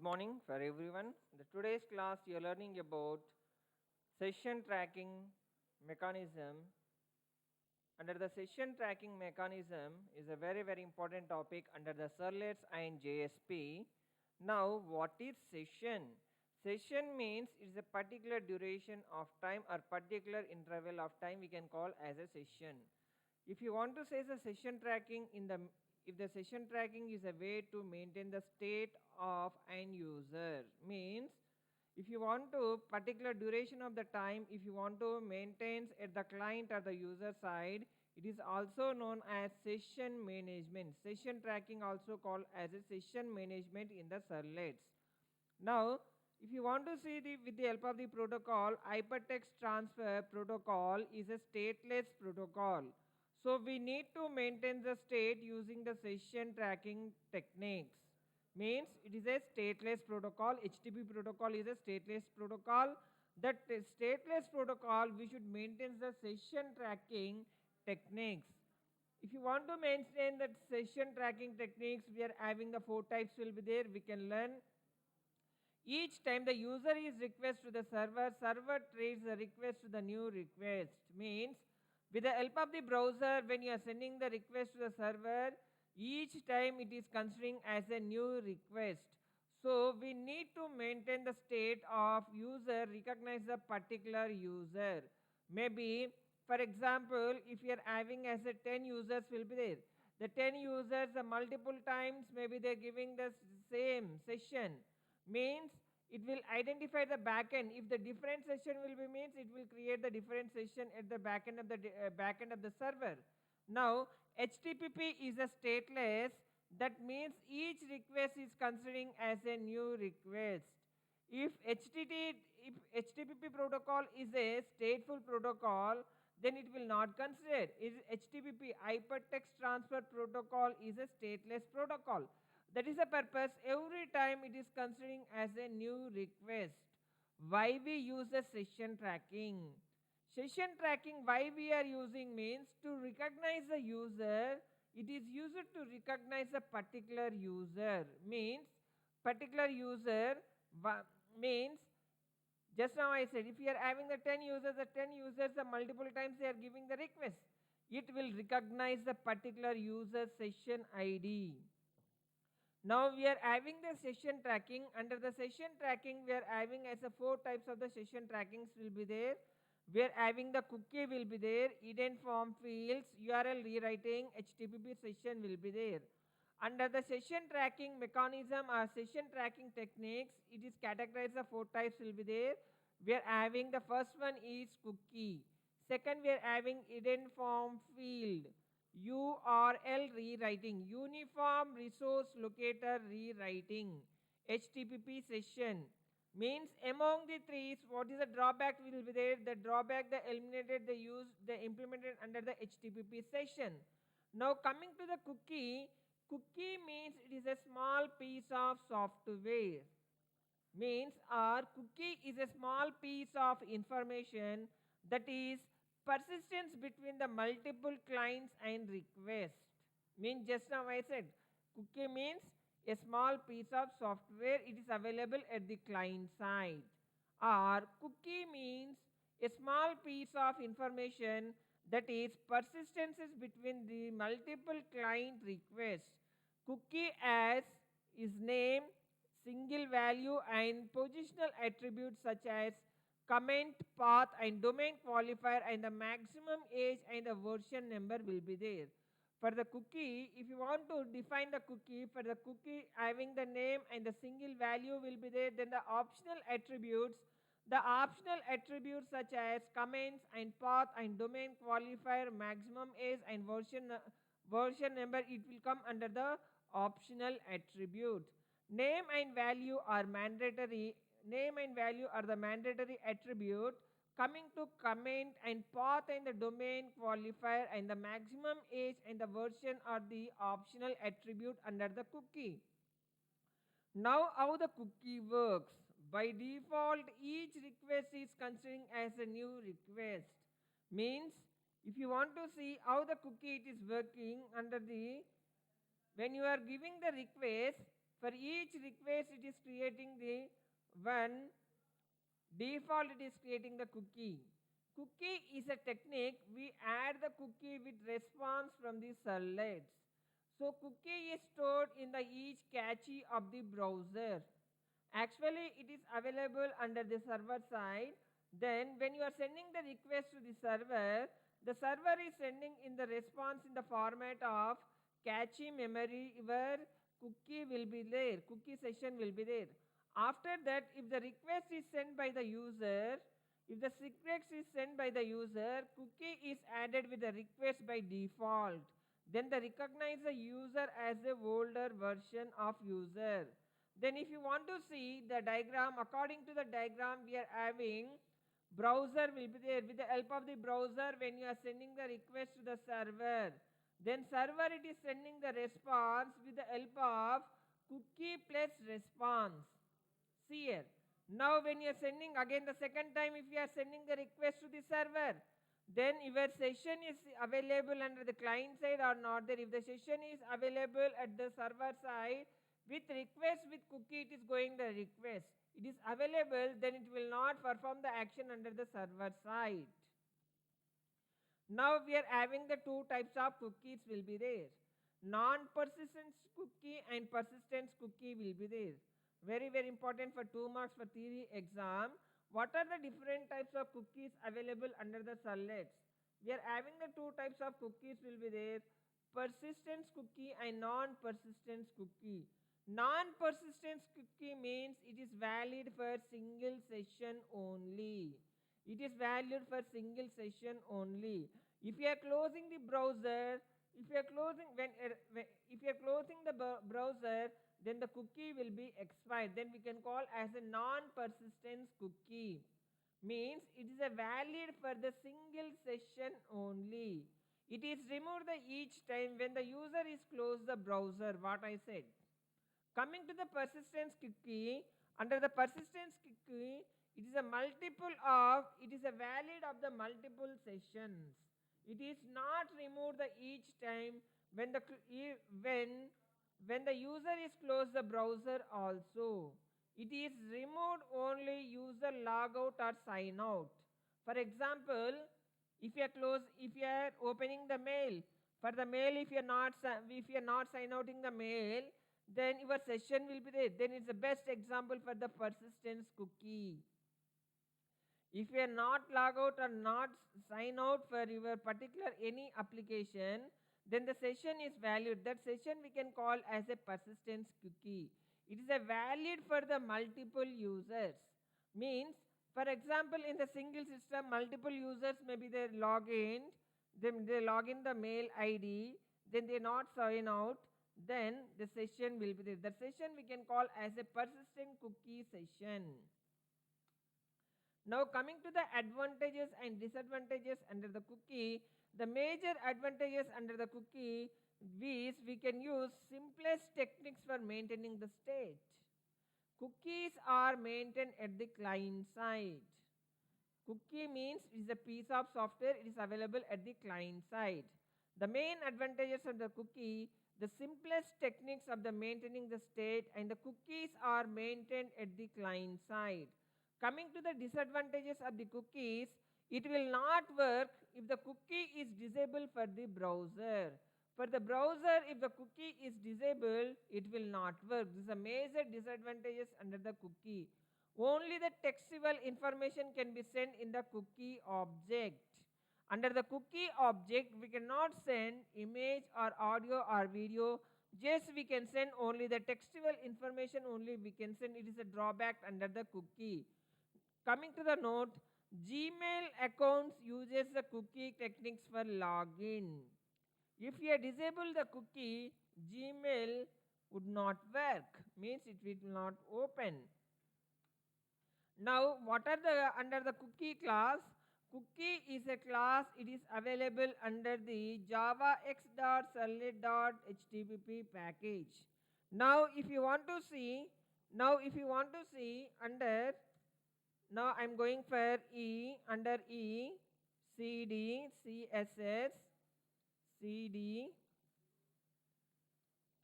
morning for everyone. The today's class you are learning about session tracking mechanism. Under the session tracking mechanism is a very important topic under the servlets and JSP. Now what is session? Session means it's a particular duration of time or particular interval of time we can call as a session. If you want to say the session tracking if the session tracking is a way to maintain the state of end user, means if you want to particular duration of the time, if you want to maintain at the client or the user side, it is also known as session management. Session tracking also called as a session management in the servlets. Now if you want to see with the help of the protocol, hypertext transfer protocol is a stateless protocol. So we need to maintain the state using the session tracking techniques. Means it is a stateless protocol. HTTP protocol is a stateless protocol. That stateless protocol we should maintain the session tracking techniques. If you want to maintain that session tracking techniques, we are having the 4 types will be there. We can learn each time the user is request to the server treats the request to the new request. Means with the help of the browser, when you are sending the request to the server, each time it is considering as a new request. So we need to maintain the state of user, recognize the particular user. Maybe for example, if you are having as a 10 users will be there. The 10 users multiple times maybe they are giving the same session, means it will identify the backend. If the different session will be, means it will create the different session at the backend of the backend of the server. Now HTTP is a stateless, that means each request is considering as a new request. If HTTP protocol is a stateful protocol, then it will not consider. HTTP hypertext transfer protocol is a stateless protocol. That is the purpose. Every time it is considering as a new request. Why we use the session tracking? Session tracking why we are using means to recognize the user. It is used to recognize a particular user. Means particular user means just now I said if you are having the 10 users, the multiple times they are giving the request. It will recognize the particular user session ID. Now we are having the session tracking. Under the session tracking, we are having as a 4 types of the session trackings will be there. We are having the cookie will be there, hidden form fields, URL rewriting, HTTP session will be there. Under the session tracking mechanism or session tracking techniques, it is categorized the 4 types will be there. We are having the first one is cookie. Second, we are having hidden form field. URL rewriting, uniform resource locator rewriting, HTTP session. Means among the three, what is the drawback will be there? The drawback, the eliminated, the use, the implemented under the HTTP session. Now coming to the cookie, cookie means it is a small piece of software. Means our cookie is a small piece of information that is persistence between the multiple clients and request. Means just now I said cookie means a small piece of software, it is available at the client side. Or cookie means a small piece of information that is persistences between the multiple client requests. Cookie as is name, single value and positional attributes such as comment, path and domain qualifier, and the maximum age and the version number will be there. For the cookie, if you want to define the cookie, for the cookie having the name and the single value will be there, then the optional attributes, such as comments and path and domain qualifier, maximum age and version number, it will come under the optional attribute. Name and value are mandatory. Name and value are the mandatory attribute. Coming to comment and path and the domain qualifier and the maximum age and the version are the optional attribute under the cookie. Now how the cookie works. By default, each request is considering as a new request. Means if you want to see how the cookie it is working under the, when you are giving the request, For each request, it is creating the one default, it is creating the cookie. Cookie is a technique. We add the cookie with response from the servlets. So cookie is stored in the each cache of the browser. Actually, it is available under the server side. Then when you are sending the request to the server is sending in the response in the format of cache memory where cookie will be there, cookie session will be there. After that, if the request is sent by the user, if the request is sent by the user, cookie is added with the request by default. Then they recognize the user as the older version of user. Then if you want to see the diagram, according to the diagram we are having, browser will be there. With the help of the browser, when you are sending the request to the server, then server it is sending the response with the help of cookie plus response. See here. Now when you are sending again the second time, if you are sending the request to the server, then your session is available under the client side or not there. If the session is available at the server side, with request with cookie, it is going the request. It is available, then it will not perform the action under the server side. Now we are having the two types of cookies will be there. Non-persistent cookie and persistent cookie will be there. Very, very important for 2 marks for theory exam. What are the different types of cookies available under the servlets? We are having the two types of cookies will be there. Persistence cookie and non-persistence cookie. Non-persistence cookie means it is valid for single session only. It is valid for single session only. If you are closing the browser, if you are closing the browser, then the cookie will be expired. Then we can call as a non-persistence cookie. Means it is a valid for the single session only. It is removed each time when the user is closed the browser, what I said. Coming to the persistence cookie, under the persistence cookie, it is a valid of the multiple sessions. It is not removed each time when the user is closed the browser also. It is removed only user logout or sign out. For example, if you are opening the mail, for the mail if you are not sign outing the mail, then your session will be there. Then it's the best example for the persistence cookie. If you are not log out or not sign out for your particular any application, then the session is valid. That session we can call as a persistence cookie. It is a valid for the multiple users. Means, for example, in the single system, multiple users may be there login, then they log in the mail ID, then they not sign out, then the session will be there. The session we can call as a persistent cookie session. Now coming to the advantages and disadvantages under the cookie, the major advantages under the cookie is we can use simplest techniques for maintaining the state. Cookies are maintained at the client side. Cookie means it is a piece of software, it is available at the client side. The main advantages of the cookie, the simplest techniques of the maintaining the state, and the cookies are maintained at the client side. Coming to the disadvantages of the cookies, it will not work if the cookie is disabled for the browser. For the browser, if the cookie is disabled, it will not work. This is a major disadvantages under the cookie. Only the textual information can be sent in the cookie object. Under the cookie object, we cannot send image or audio or video. Just we can send only the textual information only we can send. It is a drawback under the cookie. Coming to the note, Gmail accounts uses the cookie techniques for login. If you disable the cookie, Gmail would not work. Means it will not open. Now, what are the under the cookie class? Cookie is a class. It is available under the Java x.servlet.http package. Now, if you want to see under, now I'm going for E, under E, CD, CSS, CD,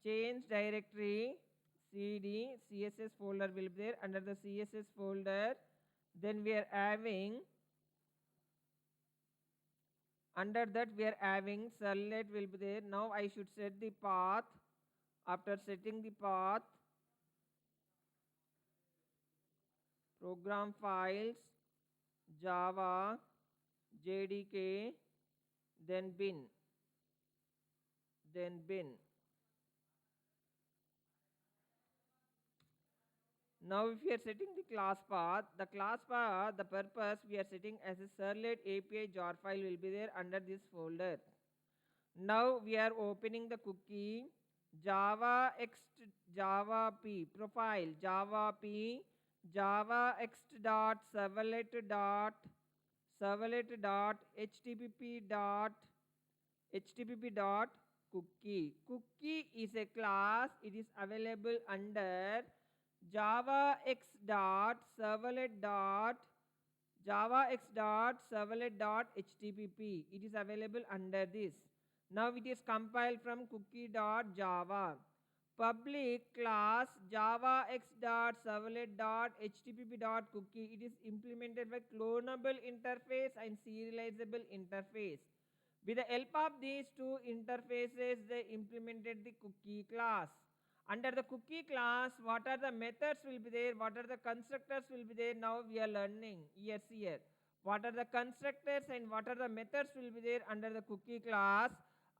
change directory, cd css folder will be there. Under the css folder, then we are having, under that we are having servlet will be there. Now I should set the path. After setting the path, program files, Java, JDK, then bin. Now if we are setting the class path, the purpose we are setting as a servlet API jar file will be there under this folder. Now we are opening the cookie java p profile java p javax dot servlet dot http dot cookie. Cookie is a class. It is available under javax dot servlet dot http. It is available under this. Now it is compiled from cookie.java. Public class javax.servlet.http.cookie. It is implemented by clonable interface and serializable interface. With the help of these two interfaces, they implemented the cookie class. Under the cookie class, what are the methods will be there, what are the constructors will be there. Now we are learning here. What are the constructors and what are the methods will be there under the cookie class.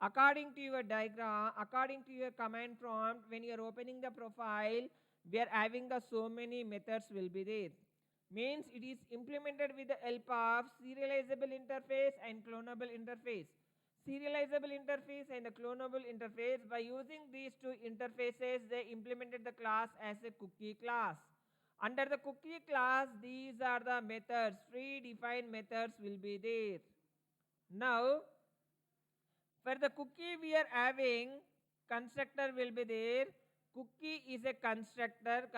According to your diagram, according to your command prompt, when you are opening the profile, we are having the so many methods will be there. Means it is implemented with the help of serializable interface and clonable interface. Serializable interface and the clonable interface. By using these two interfaces, they implemented the class as a cookie class. Under the cookie class, these are the methods, predefined methods will be there. Now, for the cookie we are having constructor will be there. Cookie is a constructor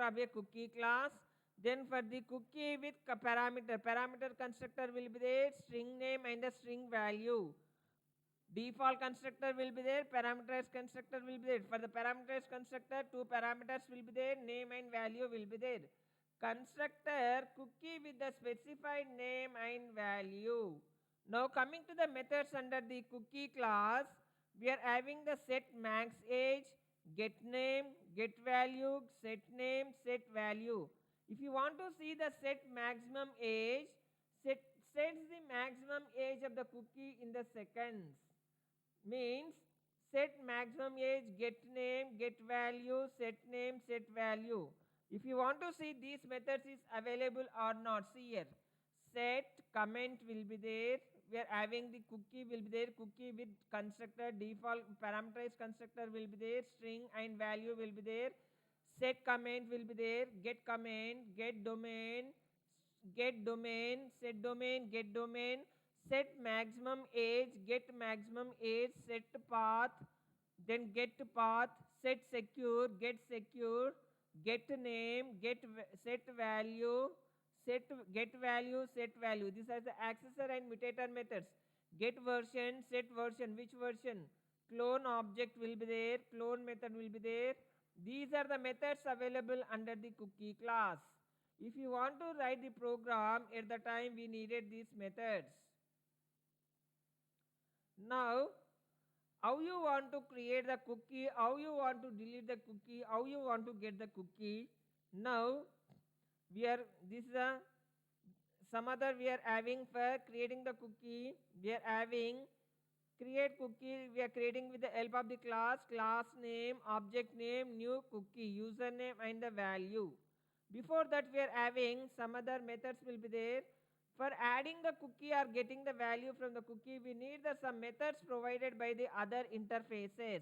of a cookie class. Then for the cookie with parameter constructor will be there, string name and the string value. Default constructor will be there, parameterized constructor will be there. For the parameterized constructor, two parameters will be there, name and value will be there. Constructor cookie with the specified name and value. Now coming to the methods under the cookie class, we are having the set max age, get name, get value, set name, set value. If you want to see the set maximum age, sets the maximum age of the cookie in the seconds. Means set maximum age, get name, get value, set name, set value. If you want to see these methods is available or not, see here. Set comment will be there. We are having the cookie will be there, cookie with constructor, default parameterized constructor will be there, string and value will be there. Set comment will be there, get comment, get domain, set domain, get domain, set maximum age, get maximum age, set path, then get path, set secure, get name, set value, get value, set value. These are the accessor and mutator methods. Get version, set version, which version? Clone object will be there, clone method will be there. These are the methods available under the cookie class. If you want to write the program, at the time we needed these methods. Now, how you want to create the cookie, how you want to delete the cookie, how you want to get the cookie. Now, this is some other we are having for creating the cookie. We are having create cookie. We are creating with the help of the class name, object name, new cookie, username and the value. Before that we are having some other methods will be there. For adding the cookie or getting the value from the cookie, we need some methods provided by the other interfaces.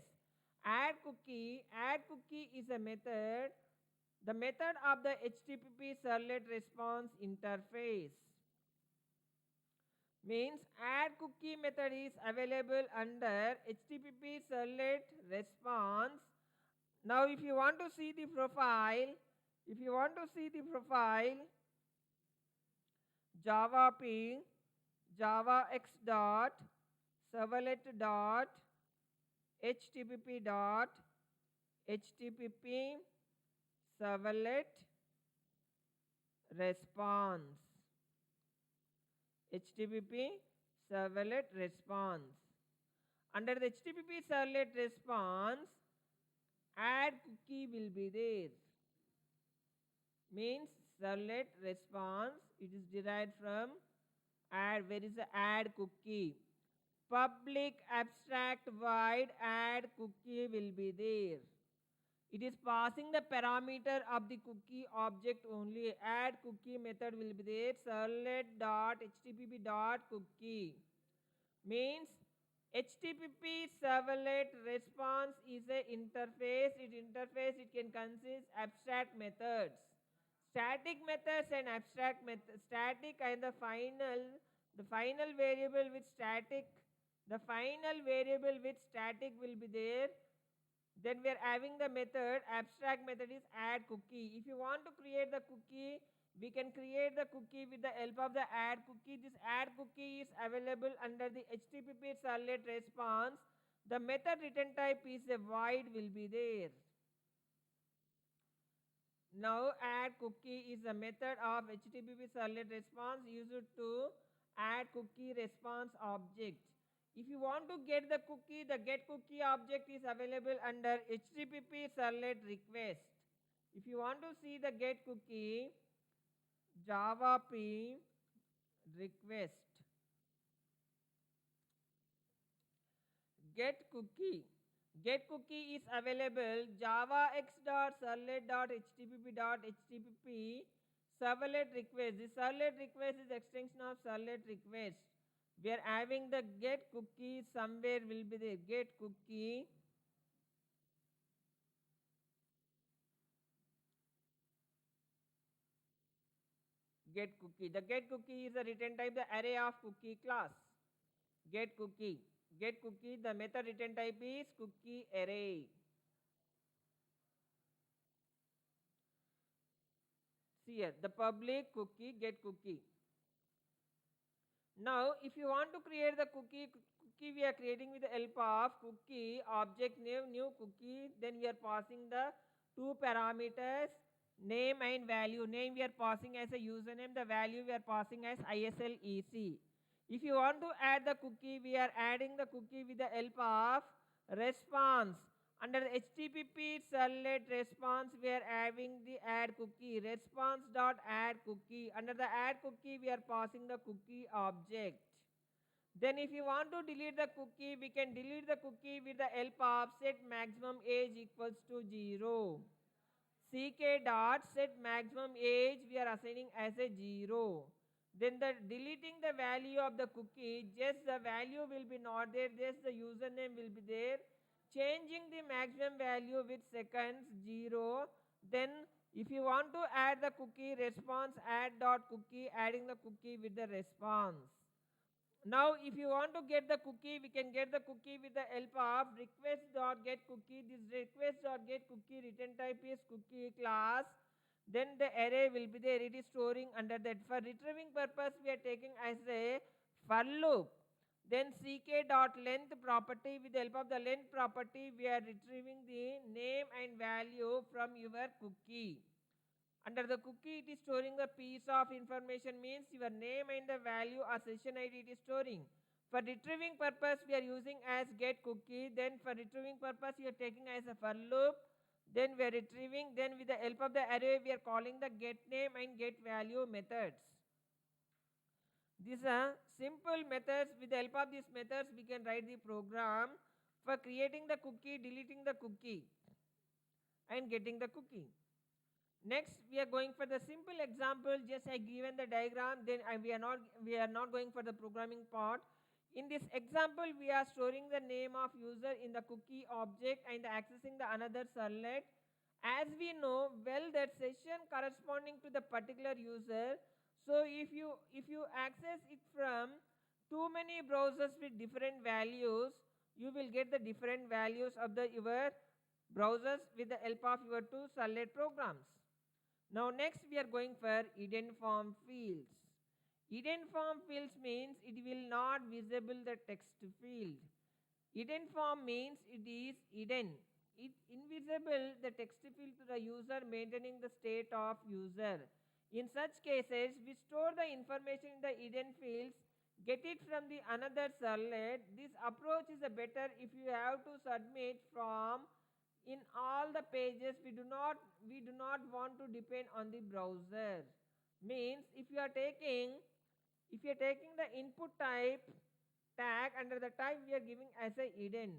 Add cookie is a method. The method of the HTTP servlet response interface. Means add cookie method is available under HTTP servlet response. Now if you want to see the profile, Java p javax dot servlet dot http servlet response. HTTP servlet response. Under the HTTP servlet response, add cookie will be there. Means servlet response, it is derived from add. Where is the add cookie? Public abstract void add cookie will be there. It is passing the parameter of the cookie object only. Add cookie method will be there. Servlet.http.cookie means HTTP servlet response is a interface. It can consist abstract methods, static methods and abstract methods. Static and the final variable with static. The final variable with static will be there. Then we are having the method, abstract method is add cookie. If you want to create the cookie, we can create the cookie with the help of the add cookie. This add cookie is available under the HTTP servlet response. The method return type is a void will be there. Now add cookie is a method of HTTP servlet response used to add cookie response object. If you want to get the cookie, the get cookie object is available under HTTP servlet request. If you want to see the get cookie, Java P request. Get cookie. Get cookie is available javax.servlet.http.http servlet request. The servlet request is extension of servlet request. We are having the get cookie somewhere will be there. Get cookie. Get cookie. The get cookie is a return type, the array of cookie class. Get cookie. Get cookie. The method return type is cookie array. See here, the public cookie, get cookie. Now, if you want to create the cookie we are creating with the help of cookie object name, new cookie. Then we are passing the two parameters, name and value. Name we are passing as a username. The value we are passing as ISLEC. If you want to add the cookie, we are adding the cookie with the help of response. Under the HTTP servlet response, we are having the add cookie, response.add cookie. Under the add cookie, we are passing the cookie object. Then if you want to delete the cookie, we can delete the cookie with the help of set maximum age equals to 0. ck.set maximum age we are assigning as a 0. Then the deleting the value of the cookie, just the value will be not there, just the username will be there. Changing the maximum value with seconds 0. Then if you want to add the cookie, response add.cookie, adding the cookie with the response. Now if you want to get the cookie, we can get the cookie with the help of request.getCookie. This request.getCookie return type is cookie class. Then the array will be there. It is storing under that. For retrieving purpose, we are taking as a for loop. Then ck.length property, with the help of the length property, we are retrieving the name and value from your cookie. Under the cookie, it is storing a piece of information, means your name and the value or session ID it is storing. For retrieving purpose, we are using as get cookie. Then for retrieving purpose, you are taking as a for loop. Then we are retrieving. Then with the help of the array, we are calling the get name and get value methods. These are simple methods. With the help of these methods, we can write the program for creating the cookie, deleting the cookie, and getting the cookie. Next, we are going for the simple example. Just I given the diagram. Then we are not going for the programming part. In this example, we are storing the name of user in the cookie object and accessing the another servlet. As we know well that session corresponding to the particular user. So if you access it from too many browsers with different values, you will get the different values of your browsers with the help of your two servlet programs. Now next we are going for hidden form fields. Hidden form fields means it will not visible the text field. Hidden form means it is hidden. invisible the text field to the user, maintaining the state of user. In such cases, we store the information in the hidden fields, get it from the another servlet. This approach is a better if you have to submit from in all the pages. We do not want to depend on the browser. Means if you are taking the input type tag, under the type we are giving as a hidden.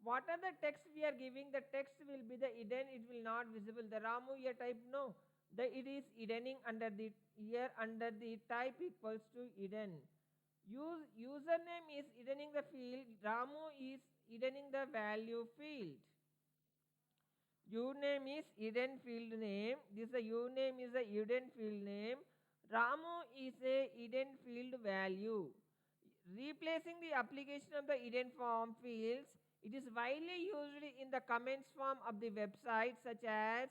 What are the text we are giving? The text will be the hidden, it will not visible. The Ramu here type, no, the it is hiddening under the here under the type equals to hidden. Username is hiddening the field, Ramu is hiddening the value field. Uname is hidden field name. This a uname is a hidden field name. Ramu is a hidden field value. Replacing the application of the hidden form fields, it is widely used in the comments form of the website, such as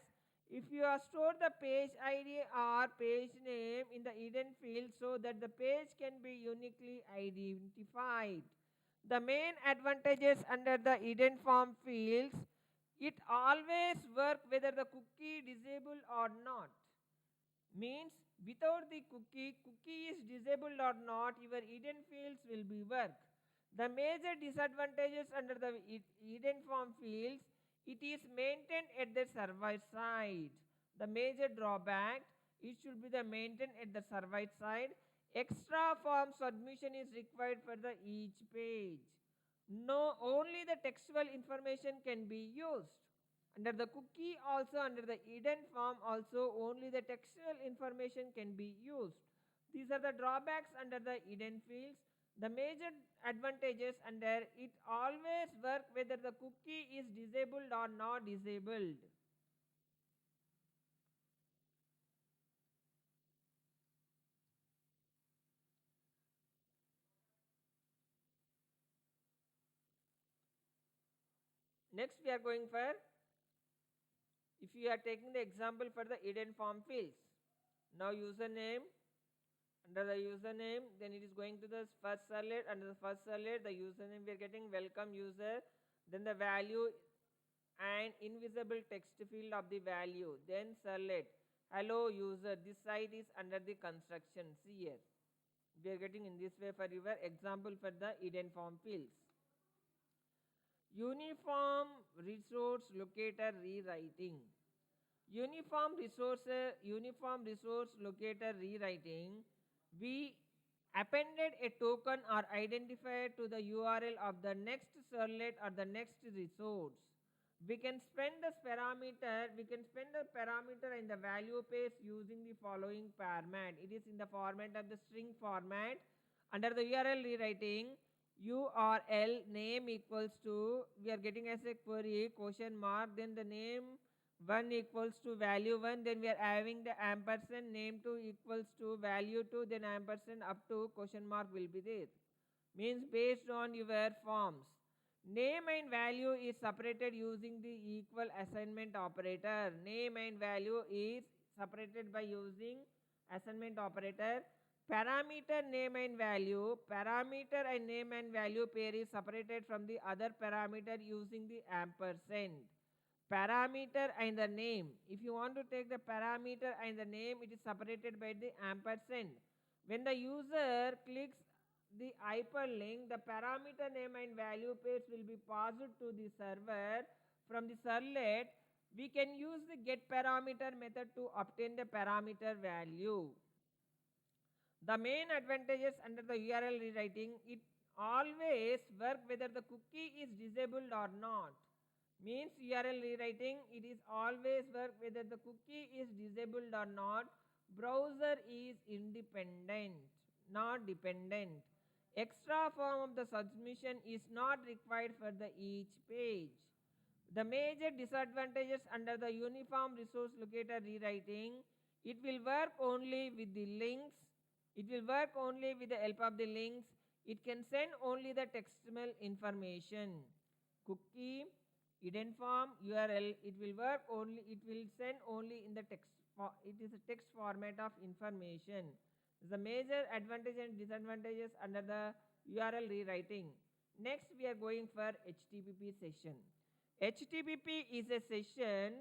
if you are stored the page ID or page name in the hidden field so that the page can be uniquely identified. The main advantages under the hidden form fields, it always work whether the cookie disabled or not. Means without the cookie is disabled or not, your hidden fields will be work. The major disadvantages under the hidden form fields, it is maintained at the server side. The major drawback, it should be the maintained at the server side. Extra form submission is required for the each page. No, only the textual information can be used. Under the cookie also, under the hidden form also, only the textual information can be used. These are the drawbacks under the hidden fields. The major advantages under it always work whether the cookie is disabled or not disabled. Next we are going for, if you are taking the example for the hidden form fields. Now username, under the username, then it is going to the first servlet. Under the first servlet, the username we are getting welcome user, then the value and invisible text field of the value, then servlet hello user. This site is under the construction. See here, we are getting in this way for your example for the hidden form fields. Uniform resource locator rewriting. Uniform resource locator rewriting, we appended a token or identifier to the URL of the next servlet or the next resource. We can spend the parameter in the value page using the following format. It is in the format of the string format. Under the URL rewriting, URL name equals to, we are getting as a query question mark, then the name 1 equals to value 1, then we are having the ampersand, name 2 equals to value 2, then ampersand up to question mark will be there. Means based on your forms. Name and value is separated using the equal assignment operator. Name and value is separated by using assignment operator. Parameter name and value, parameter and name and value pair is separated from the other parameter using the ampersand. Parameter and the name, if you want to take the parameter and the name, it is separated by the ampersand. When the user clicks the hyperlink, the parameter name and value pairs will be passed to the server. From the servlet, we can use the get parameter method to obtain the parameter value. The main advantages under the URL rewriting, it always work whether the cookie is disabled or not. Means URL rewriting, it is always work whether the cookie is disabled or not. Browser is independent, not dependent. Extra form of the submission is not required for the each page. The major disadvantages under the uniform resource locator rewriting, it will work only with the links. It will work only with the help of the links. It can send only the textual information. Cookie, hidden form, URL, it will work only, it will send only in the text. It is a text format of information. The major advantages and disadvantages under the URL rewriting. Next we are going for HTTP session. HTTP is a session.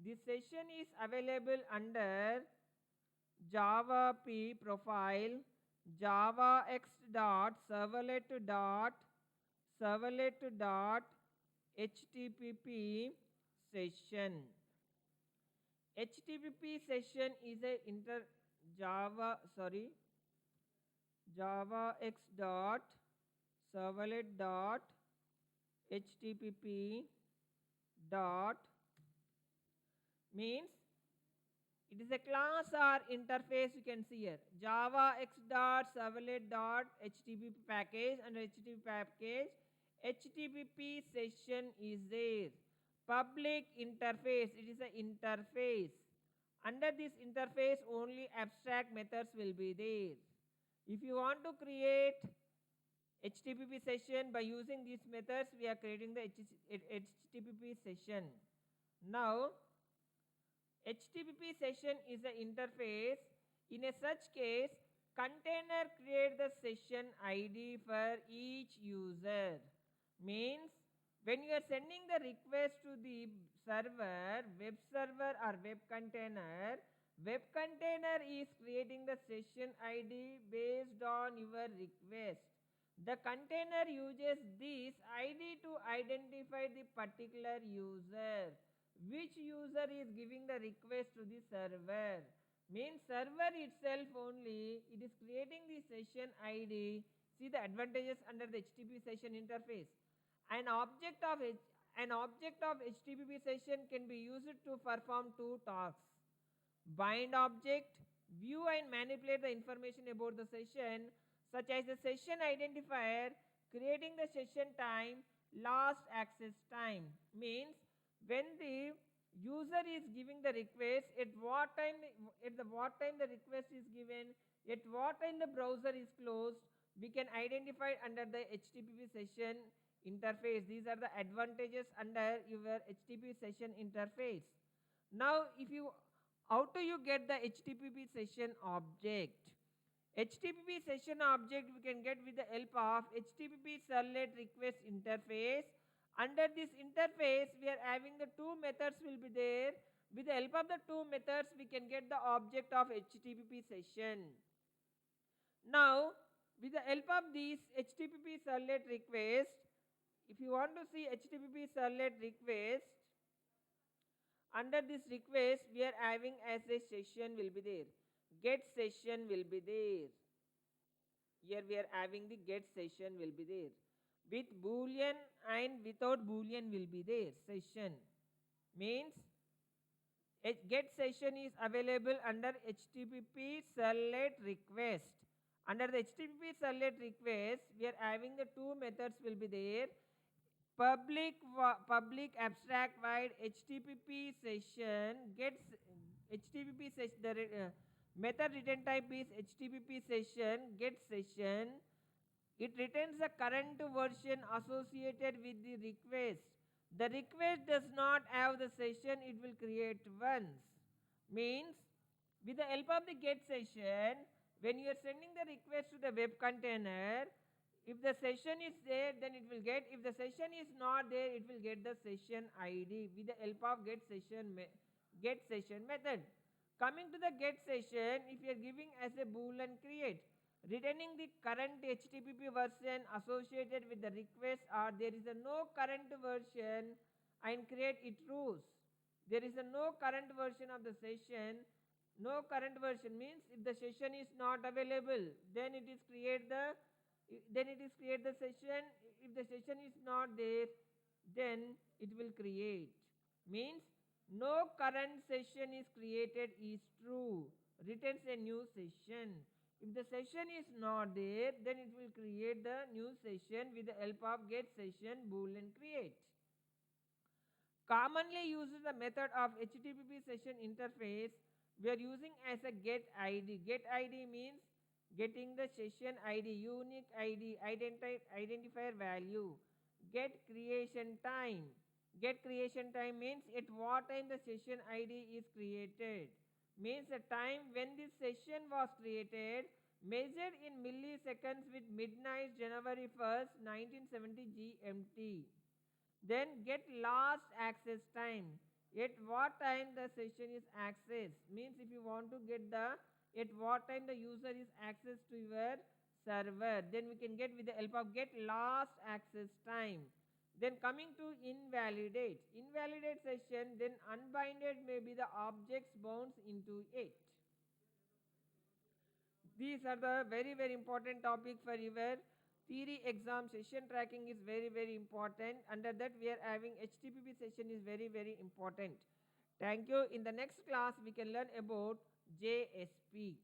This session is available under Java P profile, Java X dot servlet dot HTTP session. HTTP session is a Java X dot servlet dot HTTP dot means it is a class or interface. You can see here Java X dot servlet dot HTTP package. Under HTTP package, HTTP session is there. Public interface, it is an interface. Under this interface, only abstract methods will be there. If you want to create HTTP session by using these methods, we are creating the HTTP session. Now, HTTP session is an interface. In a such case, container create the session ID for each user. Means when you are sending the request to the server, web server or web container is creating the session ID based on your request. The container uses this ID to identify the particular user. Which user is giving the request to the server? Means server itself only, it is creating the session ID. See the advantages under the HTTP session interface. An object of HTTP session can be used to perform two tasks. Bind object, view and manipulate the information about the session, such as the session identifier, creating the session time, last access time. Means when the user is giving the request, at what time the request is given, at what time the browser is closed, we can identify under the HTTP session interface. These are the advantages under your HTTP session interface. Now, how do you get the HTTP session object? HTTP session object we can get with the help of HTTP servlet request interface. Under this interface, we are having the two methods will be there. With the help of the two methods, we can get the object of HTTP session. Now, with the help of these HTTP servlet request, if you want to see HTTP servlet request, under this request, we are having as a session will be there. Get session will be there. Here we are having the get session will be there. With boolean and without boolean will be there. Session means get session is available under HTTP servlet request. Under the HTTP servlet request, we are having the two methods will be there. Public abstract void HTTP session gets HTTP session. The method return type is HTTP session get session. It returns the current version associated with the request. The request does not have the session, it will create once. Means with the help of the get session, when you are sending the request to the web container, if the session is there, then it will get. If the session is not there, it will get the session ID with the help of get session method. Coming to the get session, if you are giving as a boolean create, returning the current HTTP version associated with the request, or there is a no current version and create it trues. There is a no current version of the session. No current version means if the session is not available, then it is create the session. If the session is not there, then it will create. Means no current session is created is true. Returns a new session. If the session is not there, then it will create the new session with the help of get session boolean create. Commonly uses the method of HTTP session interface. We are using as a get ID. Get ID means getting the session ID, unique ID, identifier value. Get creation time. Get creation time means at what time the session ID is created. Means the time when this session was created, measured in milliseconds with midnight January 1st, 1970 GMT. Then get last access time. At what time the session is accessed? Means if you want to get the at what time the user is access to your server, then we can get with the help of get last access time. Then coming to invalidate. Invalidate session, then unbinded may be the objects bounds into it. These are the very important topic for your theory exam. Session tracking is very important. Under that we are having HTTP session is very important. Thank you. In the next class we can learn about JSP.